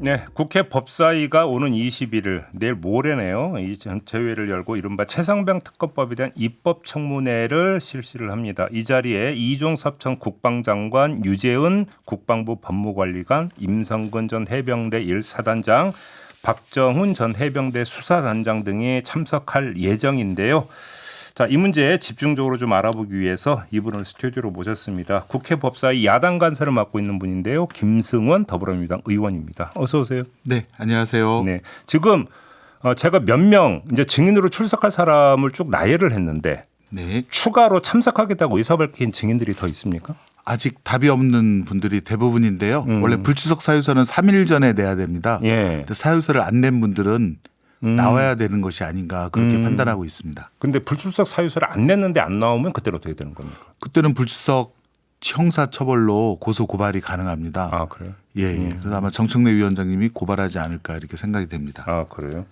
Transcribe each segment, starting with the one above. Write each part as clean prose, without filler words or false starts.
네, 국회 법사위가 오는 21일 내일 모레네요. 이 전체회를 열고 이른바 최상병 특검법에 대한 입법 청문회를 실시를 합니다. 이 자리에 이종섭 전 국방장관, 유재은 국방부 법무관리관, 임성근 전 해병대 1사단장, 박정훈 전 해병대 수사단장 등이 참석할 예정인데요. 자, 이 문제 집중적으로 좀 알아보기 위해서 이분을 스튜디오로 모셨습니다. 국회 법사위 야당 간사를 맡고 있는 분인데요. 김승원 더불어민주당 의원입니다. 어서 오세요. 네, 안녕하세요. 네, 지금 제가 몇 명 이제 증인으로 출석할 사람을 쭉 나열을 했는데 네, 추가로 참석하겠다고 의사 밝힌 증인들이 더 있습니까? 아직 답이 없는 분들이 대부분인데요. 원래 불출석 사유서는 3일 전에 내야 됩니다. 예. 근데 사유서를 안 낸 분들은 나와야 되는 것이 아닌가 그렇게 판단하고 있습니다. 근데 불출석 사유서를 안 냈는데 안 나오면 그때로 어떻게 되는 겁니까? 그때는 불출석 형사처벌로 고소 고발이 가능합니다. 아, 그래요? 예, 예. 그래서 아마 정청래 위원장님이 고발하지 않을까 이렇게 생각이 됩니다. 아, 그래요?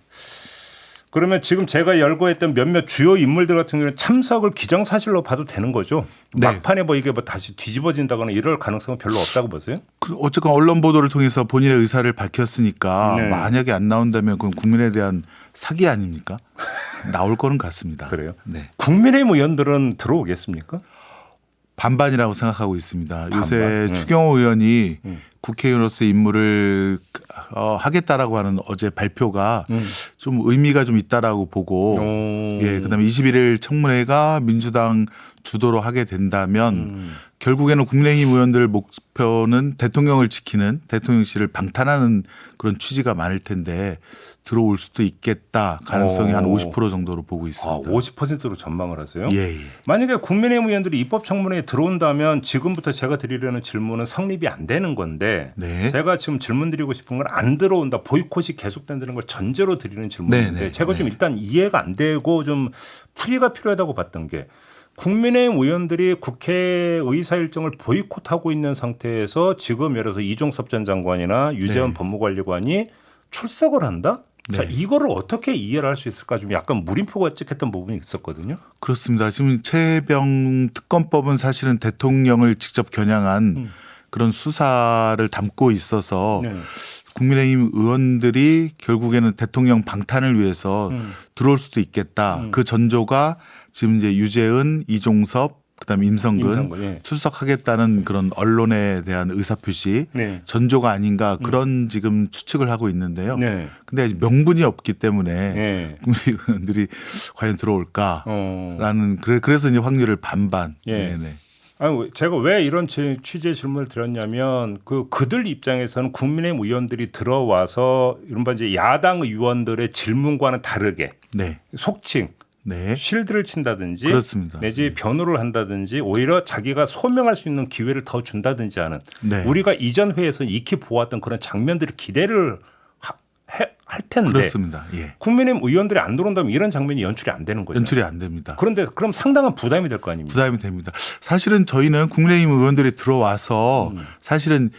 그러면 지금 제가 열거했던 몇몇 주요 인물들 같은 경우는 참석을 기정사실로 봐도 되는 거죠? 네. 막판에 뭐 이게 뭐 다시 뒤집어진다거나 이럴 가능성은 별로 없다고 보세요? 어쨌건 언론 보도를 통해서 본인의 의사를 밝혔으니까 네. 만약에 안 나온다면 그건 국민에 대한 사기 아닙니까? 나올 거는 같습니다. 그래요? 네. 국민의힘 의원들은 들어오겠습니까? 반반이라고 생각하고 있습니다. 요새 반반? 추경호 의원이 국회의원으로서의 임무를 하겠다라고 하는 어제 발표가 좀 의미가 좀 있다라고 보고 예, 그다음에 21일 청문회가 민주당 주도로 하게 된다면 결국에는 국민의힘 의원들 목표는 대통령을 지키는 대통령실을 방탄하는 그런 취지가 많을 텐데 들어올 수도 있겠다 가능성이 한 50% 정도로 보고 있습니다. 50%로 전망을 하세요? 예, 예. 만약에 국민의힘 의원들이 입법청문회에 들어온다면 지금부터 제가 드리려는 질문은 성립이 안 되는 건데 네. 제가 지금 질문 드리고 싶은 건 안 들어온다, 보이콧이 계속된다는 걸 전제로 드리는 질문인데 네, 네, 제가 좀 네. 일단 이해가 안 되고 좀 풀이가 필요하다고 봤던 게 국민의힘 의원들이 국회 의사 일정을 보이콧하고 있는 상태에서 지금 예를 들어서 이종섭 전 장관이나 유재원 네. 법무관리관이 출석을 한다? 자, 네. 이거를 어떻게 이해를 할 수 있을까 좀 약간 물음표가 찍혔던 부분이 있었거든요. 그렇습니다. 지금 최해병 특검법은 사실은 대통령을 직접 겨냥한 그런 수사를 담고 있어서 네. 국민의힘 의원들이 결국에는 대통령 방탄을 위해서 들어올 수도 있겠다. 그 전조가 지금 이제 유재은, 이종섭, 그다음에 임성근 예. 출석하겠다는 그런 언론에 대한 의사표시 네. 전조가 아닌가 그런 지금 추측을 하고 있는데요. 네. 근데 명분이 없기 때문에 예. 국민의힘 의원들이 과연 들어올까라는 그래서 이제 확률을 반반. 예. 네네. 아니, 제가 왜 이런 취재 질문을 드렸냐면 그들 입장에서는 국민의힘 의원들이 들어와서 이른바 이제 야당 의원들의 질문과는 다르게 네. 속칭 네. 쉴드를 친다든지 그렇습니다. 내지 변호를 한다든지 오히려 자기가 소명할 수 있는 기회를 더 준다든지 하는 네. 우리가 이전 회에서 익히 보았던 그런 장면들을 기대를 할 텐데 그렇습니다. 예. 국민의힘 의원들이 안 들어온다면 이런 장면이 연출이 안 되는 거죠. 연출이 안 됩니다. 그런데 그럼 상당한 부담이 될 거 아닙니까? 부담이 됩니다. 사실은 저희는 국민의힘 의원들이 들어와서 사실은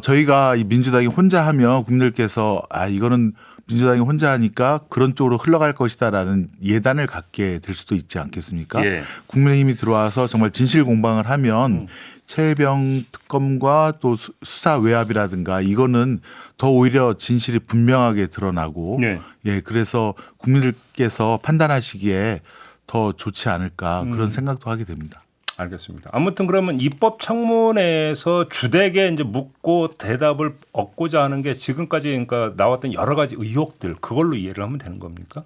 저희가 이 민주당이 혼자 하면 국민들께서 이거는 민주당이 혼자 하니까 그런 쪽으로 흘러갈 것이다라는 예단을 갖게 될 수도 있지 않겠습니까? 예. 국민의힘이 들어와서 정말 진실 공방을 하면 최해병 특검과 또 수사 외압이라든가 이거는 더 오히려 진실이 분명하게 드러나고 네. 예, 그래서 국민들께서 판단하시기에 더 좋지 않을까 그런 생각도 하게 됩니다. 알겠습니다. 아무튼 그러면 입법 청문회에서 주되게 이제 묻고 대답을 얻고자 하는 게 지금까지 그러니까 나왔던 여러 가지 의혹들 그걸로 이해를 하면 되는 겁니까?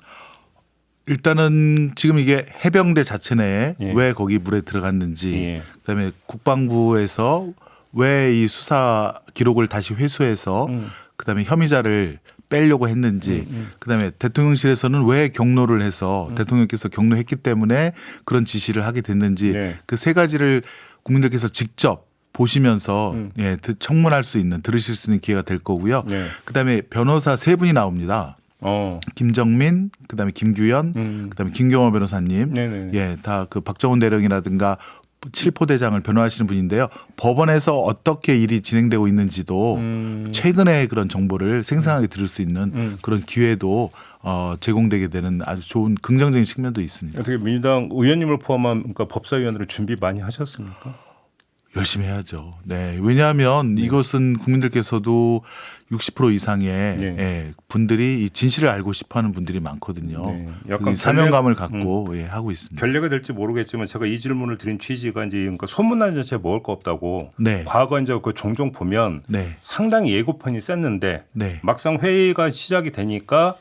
일단은 지금 이게 해병대 자체 내에 예. 왜 거기 물에 들어갔는지 예. 그다음에 국방부에서 왜 이 수사 기록을 다시 회수해서 그다음에 혐의자를 빼려고 했는지 그다음에 대통령실에서는 왜 경로를 해서 대통령께서 경로했기 때문에 그런 지시를 하게 됐는지 네. 그 세 가지를 국민들께서 직접 보시면서 예, 청문할 수 있는 들으실 수 있는 기회가 될 거고요. 네. 그다음에 변호사 세 분이 나옵니다. 김정민, 그다음에 김규현, 그다음에 김경호 변호사님, 네네네. 예, 다 그 박정훈 대령이라든가 칠포대장을 변호하시는 분인데요. 법원에서 어떻게 일이 진행되고 있는지도 최근에 그런 정보를 생생하게 들을 수 있는 그런 기회도 제공되게 되는 아주 좋은 긍정적인 측면도 있습니다. 어떻게 민주당 의원님을 포함한 그러니까 법사위원으로 준비 많이 하셨습니까? 열심히 해야죠. 네. 왜냐하면 이것은 국민들께서도 60% 이상의 네. 예, 분들이 이 진실을 알고 싶어하는 분들이 많거든요. 네. 약간 사명감을 갖고 예, 하고 있습니다. 결례가 될지 모르겠지만 제가 이 질문을 드린 취지가 이제 그러니까 소문난 자체에 먹을 거 없다고. 네. 과거 이제 그 종종 보면 네. 상당히 예고편이 셌는데 네. 막상 회의가 시작이 되니까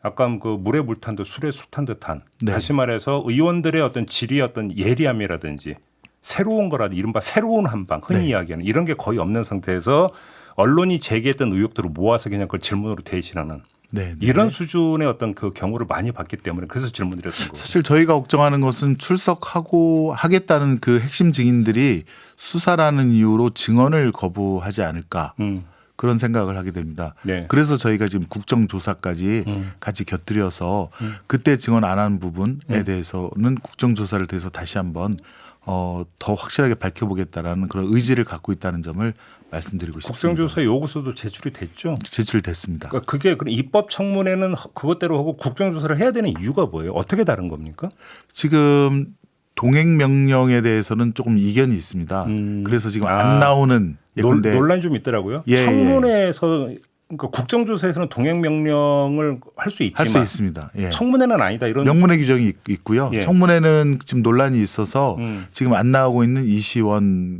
약간 그 물에 물 탄 듯 술에 술 탄 듯한 네. 다시 말해서 의원들의 어떤 질의 어떤 예리함이라든지 새로운 거라든지 이른바 새로운 한방 흔히 네. 이야기하는 이런 게 거의 없는 상태에서 언론이 제기했던 의혹들을 모아서 그냥 그걸 질문으로 대신하는 네. 이런 수준의 어떤 그 경우를 많이 봤기 때문에 그래서 질문드렸던 거예요. 사실 저희가 걱정하는 것은 출석하고 하겠다는 그 핵심 증인들이 수사라는 이유로 증언을 거부하지 않을까 그런 생각을 하게 됩니다. 네. 그래서 저희가 지금 국정조사까지 같이 곁들여서 그때 증언 안 한 부분에 대해서는 국정조사를 통해서 다시 한번 더 확실하게 밝혀보겠다라는 그런 의지를 갖고 있다는 점을 말씀드리고 싶습니다. 국정조사 요구서도 제출이 됐죠. 제출됐습니다. 그러니까 그게 그럼 입법 청문회는 그것대로 하고 국정조사를 해야 되는 이유가 뭐예요? 어떻게 다른 겁니까? 지금 동행 명령에 대해서는 조금 이견이 있습니다. 그래서 지금 안 나오는 예컨대 논란이 좀 있더라고요. 예, 청문회에서 그러니까 국정조사에서는 동행 명령을 할 수 있지만 할 수 있습니다. 예. 청문회는 아니다 이런. 명문의 규정이 있고요. 예. 청문회는 지금 논란이 있어서 지금 안 나오고 있는 이시원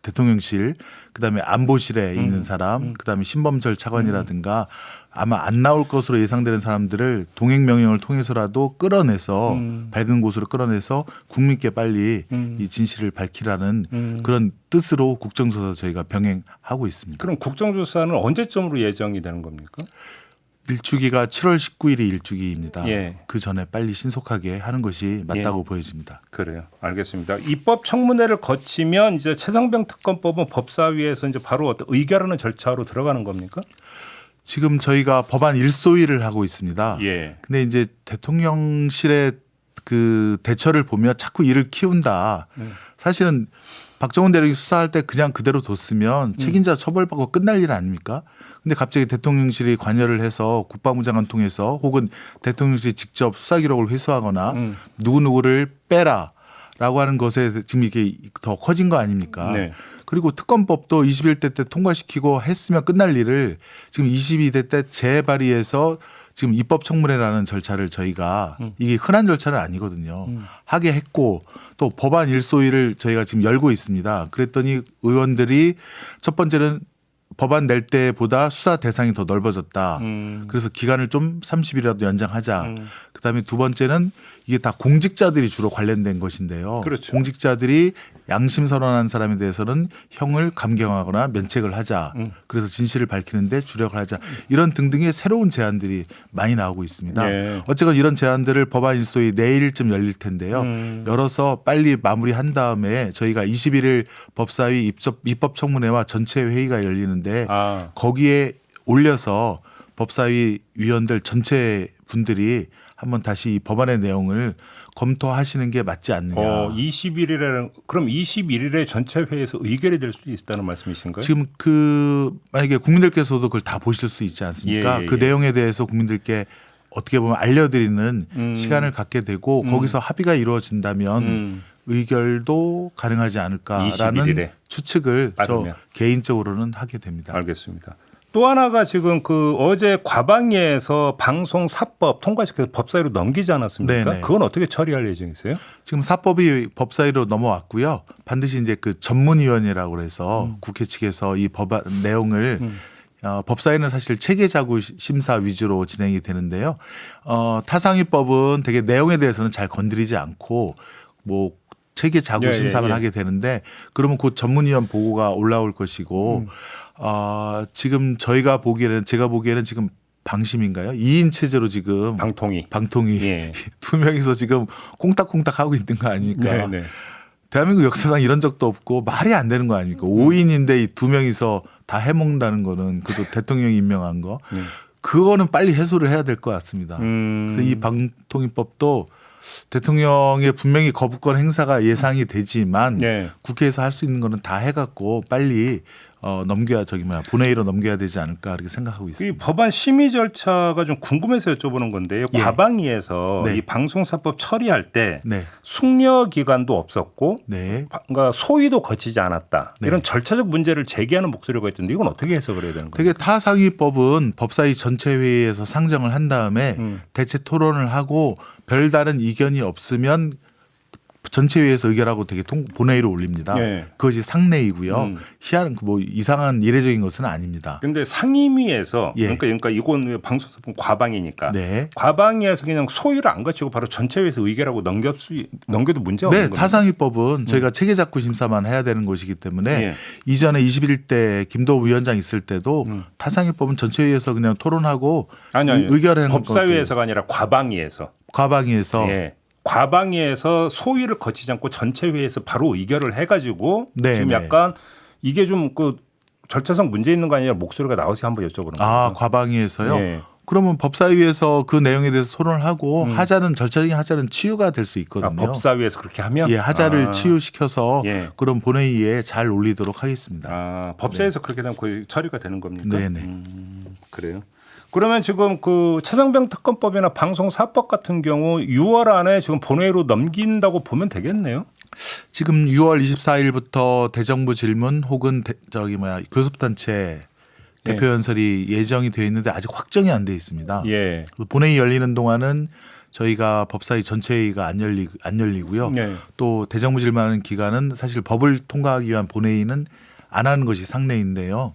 대통령실, 그다음에 안보실에 있는 사람, 그다음에 신범철 차관이라든가 아마 안 나올 것으로 예상되는 사람들을 동행 명령을 통해서라도 끌어내서 밝은 곳으로 끌어내서 국민께 빨리 이 진실을 밝히라는 그런 뜻으로 국정조사 저희가 병행하고 있습니다. 그럼 국정조사는 언제쯤으로 예정이 되는 겁니까? 일주기가 7월 19일이 일주기입니다. 예. 그 전에 빨리 신속하게 하는 것이 맞다고 보여집니다. 그래요. 알겠습니다. 입법 청문회를 거치면 이제 최상병 특검법은 법사위에서 이제 바로 어떤 의결하는 절차로 들어가는 겁니까? 지금 저희가 법안 일소위를 하고 있습니다. 예. 근데 이제 대통령실의 그 대처를 보면 자꾸 일을 키운다. 사실은 박정훈 대령이 수사할 때 그냥 그대로 뒀으면 책임자 처벌받고 끝날 일 아닙니까? 근데 갑자기 대통령실이 관여를 해서 국방부 장관 통해서 혹은 대통령실이 직접 수사 기록을 회수하거나 누구누구를 빼라라고 하는 것에 지금 이게 더 커진 거 아닙니까? 네. 그리고 특검법도 21대 때 통과시키고 했으면 끝날 일을 지금 22대 때 재발의해서 지금 입법 청문회라는 절차를 저희가 이게 흔한 절차는 아니거든요. 하게 했고 또 법안 일소위를 저희가 지금 열고 있습니다. 그랬더니 의원들이 첫 번째는 법안 낼 때보다 수사 대상이 더 넓어졌다. 그래서 기간을 좀 30일이라도 연장하자. 그다음에 두 번째는 이게 다 공직자들이 주로 관련된 것인데요. 그렇죠. 공직자들이 양심 선언한 사람에 대해서는 형을 감경하거나 면책을 하자. 그래서 진실을 밝히는데 주력을 하자. 이런 등등의 새로운 제안들이 많이 나오고 있습니다. 네. 어쨌건 이런 제안들을 법안 일소위 내일쯤 열릴 텐데요. 열어서 빨리 마무리한 다음에 저희가 21일 법사위 입법 청문회와 전체 회의가 열리는데 거기에 올려서 법사위 위원들 전체 분들이 한번 다시 이 법안의 내용을 검토하시는 게 맞지 않느냐. 21일에는 그럼 21일에 전체 회의에서 의결이 될 수도 있다는 말씀이신가요? 지금 그 만약에 국민들께서도 그걸 다 보실 수 있지 않습니까? 예. 그 내용에 대해서 국민들께 어떻게 보면 알려드리는 시간을 갖게 되고 거기서 합의가 이루어진다면 의결도 가능하지 않을까라는 21일에 추측을 빠르면. 저 개인적으로는 하게 됩니다. 알겠습니다. 또 하나가 지금 그 어제 과방위에서 방송사법 통과시켜서 법사위로 넘기지 않았습니까? 네네. 그건 어떻게 처리할 예정이세요? 지금 사법이 법사위로 넘어왔고요. 반드시 이제 그 전문위원회라고 해서 국회 측에서 이 법안 내용을 법사위는 사실 체계자구 심사 위주로 진행이 되는데요. 타상위법은 되게 내용에 대해서는 잘 건드리지 않고 뭐 체계자구 심사만 하게 되는데 그러면 곧 전문위원 보고가 올라올 것이고 지금 제가 보기에는 지금 방심인가요? 2인 체제로 지금 방통위 예. 두 명이서 지금 콩닥콩닥 하고 있는 거 아닙니까? 네. 대한민국 역사상 이런 적도 없고 말이 안 되는 거 아닙니까? 5인인데 이 두 명이서 다 해먹는다는 거는 그것도 대통령이 임명한 거. 그거는 빨리 해소를 해야 될 것 같습니다. 그래서 이 방통위법도 대통령의 분명히 거부권 행사가 예상이 되지만 국회에서 할 수 있는 거는 다 해갖고 빨리 본회의로 넘겨야 되지 않을까 이렇게 생각하고 이 있습니다. 법안 심의 절차가 좀 궁금해서 여쭤보는 건데요. 예. 과방위에서 네. 이 방송사법 처리할 때 네, 숙려 기간도 없었고 네. 그러니까 소위도 거치지 않았다. 네. 이런 절차적 문제를 제기하는 목소리가 있던데 이건 어떻게 해석을 해야 되는 거예요? 되게 타상위법은 법사위 전체 회의에서 상정을 한 다음에 대체 토론을 하고 별다른 이견이 없으면 전체 회의에서 의결하고 되게 본회의로 올립니다. 예. 그것이 상례이고요. 희한 뭐 이상한 이례적인 것은 아닙니다. 근데 상임위에서 예. 그러니까 이건 방송사법 과방이니까 네. 과방위에서 그냥 소위를 안 거치고 바로 전체회의에서 의결하고 넘겨도 문제가 네, 없는 거예요. 타상위법은 저희가 체계작구 심사만 해야 되는 것이기 때문에 예. 이전에 21대 김도우 위원장 있을 때도 타상위법은 전체회의에서 그냥 토론하고 아니 의결하는 법사위에서가 아니라 과방위에서 과방위에서 예. 과방위에서 소위를 거치지 않고 전체 회의에서 바로 의결을 해가지고 네, 지금 네. 약간 이게 좀 그 절차상 문제 있는 거 아니냐 목소리가 나와서 한번 여쭤보는 거예요. 아, 과방위에서요? 예. 그러면 법사위에서 그 내용에 대해서 토론을 하고 하자는 절차적인 하자는 치유가 될 수 있거든요. 아, 법사위에서 그렇게 하면 예, 하자를 치유시켜서 예. 그런 본회의에 잘 올리도록 하겠습니다. 아, 법사위에서 그렇게 되면 거의 처리가 되는 겁니까? 네네. 그래요. 그러면 지금 그 최상병 특검법이나 방송사법 같은 경우 6월 안에 지금 본회의로 넘긴다고 보면 되겠네요. 지금 6월 24일부터 대정부 질문 혹은 교섭단체 대표 연설이 예정이 되어 있는데 아직 확정이 안 돼 있습니다. 예. 본회의 열리는 동안은 저희가 법사위 전체회의가 안 열리고요. 네. 또 대정부 질문하는 기간은 사실 법을 통과하기 위한 본회의는 안 하는 것이 상례인데요.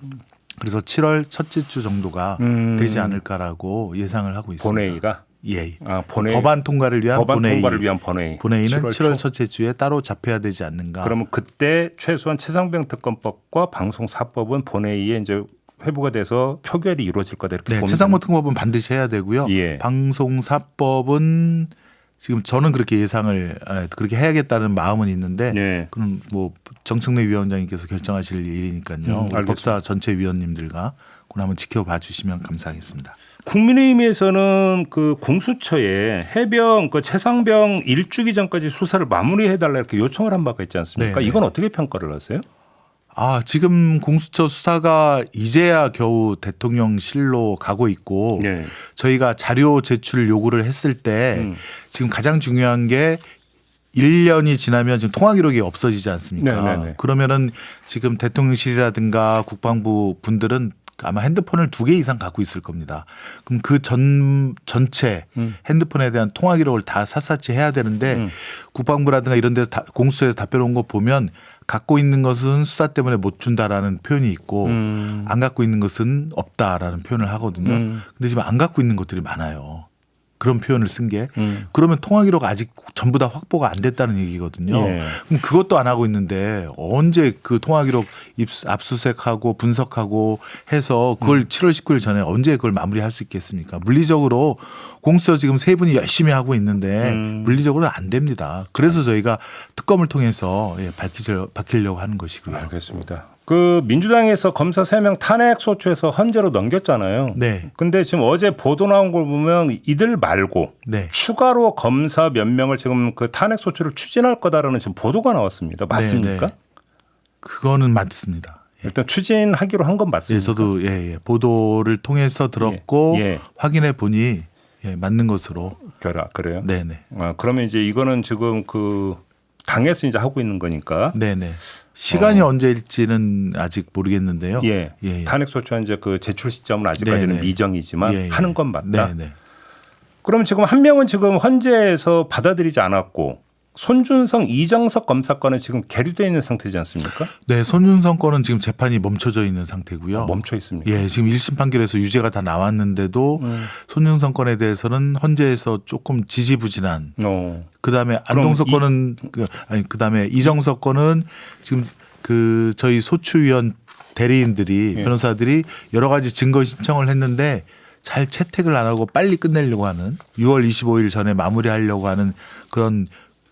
그래서 7월 첫째 주 정도가 되지 않을까라고 예상을 하고 있습니다. 본회의가 예. 아, 본회의 법안 통과를 위한 법안 본회의. 통과를 위한 본회의. 본회의는 7월 초. 첫째 주에 따로 잡혀야 되지 않는가. 그러면 그때 최소한 최상병 특검법과 방송사법은 본회의에 이제 회부가 돼서 표결이 이루어질 거다 이렇게 네, 보면 최상무 특검법은 반드시 해야 되고요. 예. 방송사법은 지금 저는 그렇게 예상을 그렇게 해야겠다는 마음은 있는데 네. 그럼 뭐 정청래 위원장님께서 결정하실 일이니까요. 알겠습니다. 법사 전체 위원님들과 그걸 한번 지켜봐 주시면 감사하겠습니다. 국민의힘에서는 그 공수처에 해병 그 최상병 일주기 전까지 수사를 마무리해달라 이렇게 요청을 한 바가 있지 않습니까? 네, 이건 어떻게 평가를 하세요? 아, 지금 공수처 수사가 이제야 겨우 대통령실로 가고 있고 네. 저희가 자료 제출 요구를 했을 때 지금 가장 중요한 게 1년이 지나면 지금 통화 기록이 없어지지 않습니까? 네네네. 그러면은 지금 대통령실이라든가 국방부 분들은 아마 핸드폰을 2개 이상 갖고 있을 겁니다. 그럼 그 전체 핸드폰에 대한 통화 기록을 다 샅샅이 해야 되는데 국방부라든가 이런 데서 공수처에서 답변 온 거 보면 갖고 있는 것은 수사 때문에 못 준다라는 표현이 있고 안 갖고 있는 것은 없다라는 표현을 하거든요. 근데 지금 안 갖고 있는 것들이 많아요. 그런 표현을 쓴 게 그러면 통화 기록 아직 전부 다 확보가 안 됐다는 얘기거든요. 예. 그럼 그것도 안 하고 있는데 언제 그 통화 기록 압수수색하고 분석하고 해서 그걸 7월 19일 전에 언제 그걸 마무리할 수 있겠습니까? 물리적으로 공수처 지금 3분이 열심히 하고 있는데 물리적으로 안 됩니다. 그래서 저희가 특검을 통해서 밝히려고 하는 것이고요. 알겠습니다. 그 민주당에서 검사 3명 탄핵 소추에서 헌재로 넘겼잖아요. 네. 근데 지금 어제 보도 나온 걸 보면 이들 말고 네. 추가로 검사 몇 명을 지금 그 탄핵 소추를 추진할 거다라는 지금 보도가 나왔습니다. 맞습니까? 네, 네. 그거는 맞습니다. 일단 추진하기로 한 건 예, 맞습니까? 저도 보도를 통해서 들었고 예. 확인해 보니 맞는 것으로. 그래요? 네네. 그러면 이제 이거는 지금 그 당에서 이제 하고 있는 거니까. 네네. 시간이 언제일지는 아직 모르겠는데요. 예. 예. 탄핵 소추한 이제 그 제출 시점은 아직까지는 네네. 미정이지만 예, 예. 하는 건 맞다. 네네. 그럼 지금 한 명은 지금 헌재에서 받아들이지 않았고 손준성, 이정석 검사 건은 지금 계류되어 있는 상태지 않습니까? 네, 손준성 건은 지금 재판이 멈춰져 있는 상태고요. 멈춰 있습니다. 예, 지금 1심 판결에서 유죄가 다 나왔는데도 손준성 건에 대해서는 헌재에서 조금 지지부진한. 그다음에 안동석 건은 그다음에 이정석 건은 지금 그 저희 소추위원 대리인들이 변호사들이 여러 가지 증거 신청을 했는데 잘 채택을 안 하고 빨리 끝내려고 하는 6월 25일 전에 마무리하려고 하는 그런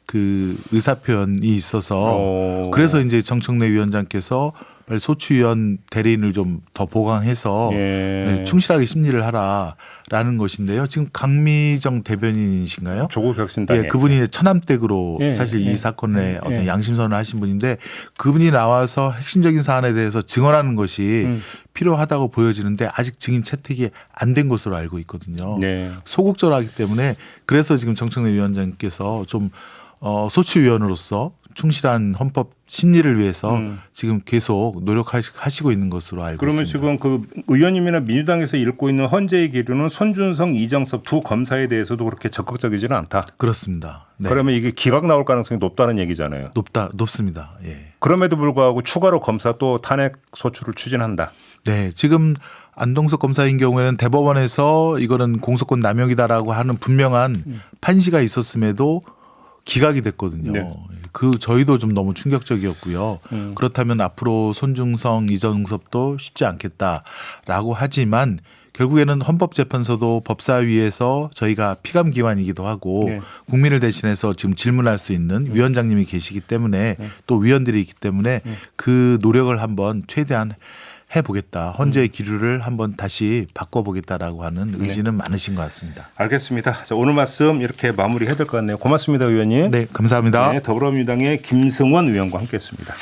그 의사 표현이 있어서 그래서 이제 정청래 위원장께서 빨리 소추위원 대리인을 좀 더 보강해서 예. 충실하게 심리를 하라라는 것인데요. 지금 강미정 대변인이신가요? 조국 혁신당. 예, 그분이 천암댁으로 예, 사실 예, 이 사건에 어떤 예. 양심선언을 하신 분인데 그분이 나와서 핵심적인 사안에 대해서 증언하는 것이 필요하다고 보여지는데 아직 증인 채택이 안 된 것으로 알고 있거든요. 네. 소극적하기 때문에 그래서 지금 정청래 위원장께서 좀 소추위원으로서 충실한 헌법 심리를 위해서 지금 계속 노력하시고 있는 것으로 알고 그러면 있습니다. 지금 그 의원님이나 민주당에서 읽고 있는 헌재의 기류는 손준성, 이정섭 두 검사에 대해서도 그렇게 적극적이지는 않다. 그렇습니다. 네. 그러면 이게 기각 나올 가능성이 높다는 얘기잖아요. 높습니다. 예. 그럼에도 불구하고 추가로 검사 또 탄핵 소추를 추진한다. 네, 지금 안동석 검사인 경우에는 대법원에서 이거는 공소권 남용이다라고 하는 분명한 판시가 있었음에도 기각이 됐거든요. 네. 그 저희도 좀 너무 충격적이었고요. 그렇다면 앞으로 손중성, 이정섭도 쉽지 않겠다라고 하지만 결국에는 헌법재판소도 법사위에서 저희가 피감기관이기도 하고 네. 국민을 대신해서 지금 질문할 수 있는 위원장님이 계시기 때문에 또 위원들이 있기 때문에 그 노력을 한번 최대한 해보겠다. 헌재의 기류를 한번 다시 바꿔보겠다라고 하는 의지는 많으신 것 같습니다. 알겠습니다. 자, 오늘 말씀 이렇게 마무리해야 될 것 같네요. 고맙습니다, 의원님. 네, 감사합니다. 네, 더불어민주당의 김승원 의원과 함께했습니다.